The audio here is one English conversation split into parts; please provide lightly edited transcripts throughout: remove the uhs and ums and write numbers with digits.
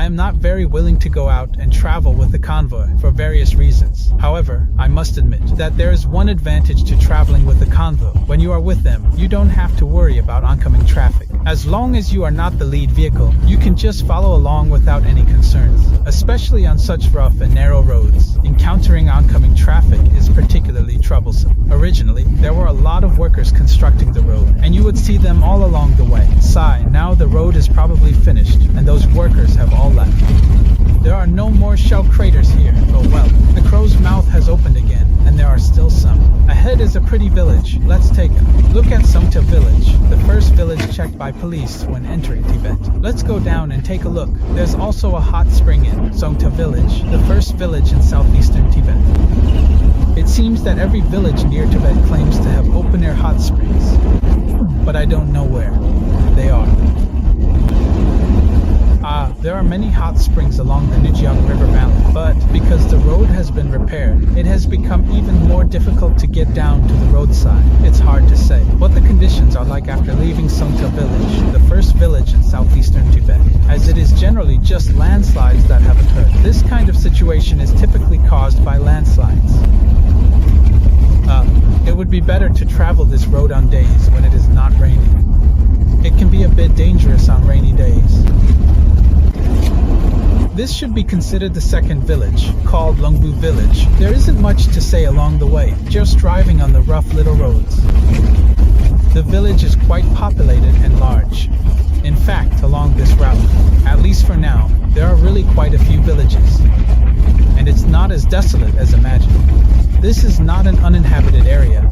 I am not very willing to go out and travel with the convoy for various reasons. However, I must admit that there is one advantage to traveling with the convoy. When you are with them, you don't have to worry about oncoming traffic. As long as you are not the lead vehicle, you can just follow along without any concerns. Especially on such rough and narrow roads, encountering oncoming traffic is particularly troublesome. Originally, there were a lot of workers constructing the road, and you would see them all along the way. Sigh, now the road is probably finished, and those workers have all left. There are no more shell craters here. Oh well, the crow's mouth has opened again, and there are still some. Ahead is a pretty village. Let's take a look at Songta village, the first village checked by police when entering Tibet. Let's go down and take a look. There's also a hot spring in Songta village, the first village in southeastern Tibet. It seems that every village near Tibet claims to have open-air hot springs, but I don't know where they are. There are many hot springs along the Xinjiang River valley, but because the road has been repaired, it has become even more difficult to get down to the roadside. It's hard to say what the conditions are like after leaving Songta village, the first village in southeastern Tibet, as it is generally just landslides that have occurred. This kind of situation is typically caused by landslides. It would be better to travel this road on days when it is not raining. It can be a bit dangerous on rainy days. This should be considered the second village, called Lungbu village. There isn't much to say along the way, just driving on the rough little roads. The village is quite populated and large. In fact, along this route, at least for now, there are really quite a few villages. And it's not as desolate as imagined. This is not an uninhabited area.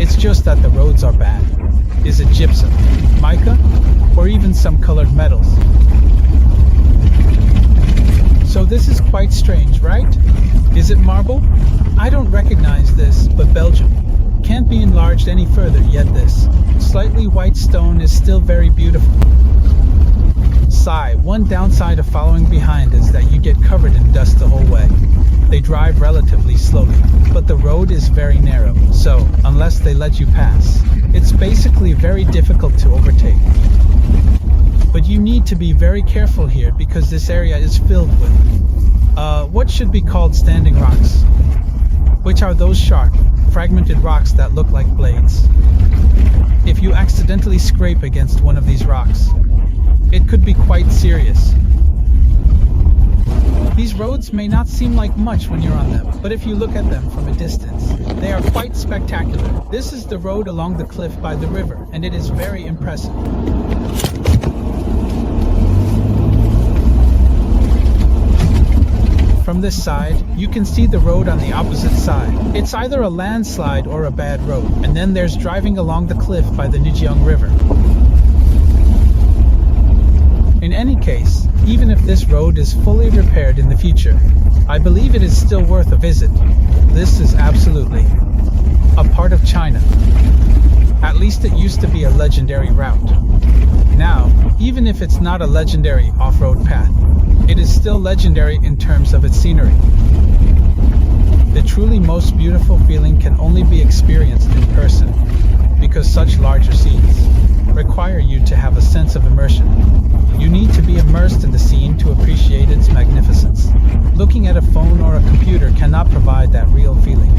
It's just that the roads are bad. Is it gypsum, mica, or even some colored metals? So this is quite strange, right? Is it marble? I don't recognize this, but Belgium can't be enlarged any further, yet this slightly white stone is still very beautiful. Sigh, one downside of following behind is that you get covered in dust the whole way. They drive relatively slowly, but the road is very narrow, so unless they let you pass, it's basically very difficult to overtake. But you need to be very careful here because this area is filled with what should be called standing rocks, which are those sharp, fragmented rocks that look like blades. If you accidentally scrape against one of these rocks, it could be quite serious. These roads may not seem like much when you're on them, but if you look at them from a distance, they are quite spectacular. This is the road along the cliff by the river, and it is very impressive. From this side, you can see the road on the opposite side. It's either a landslide or a bad road, and then there's driving along the cliff by the Xinjiang River. In any case, even if this road is fully repaired in the future, I believe it is still worth a visit. This is absolutely a part of China. At least it used to be a legendary route. Now, even if it's not a legendary off-road path, it is still legendary in terms of its scenery. The truly most beautiful feeling can only be experienced in person, because such larger scenes require you to have a sense of immersion. You need to be immersed in the scene to appreciate its magnificence. Looking at a phone or a computer cannot provide that real feeling.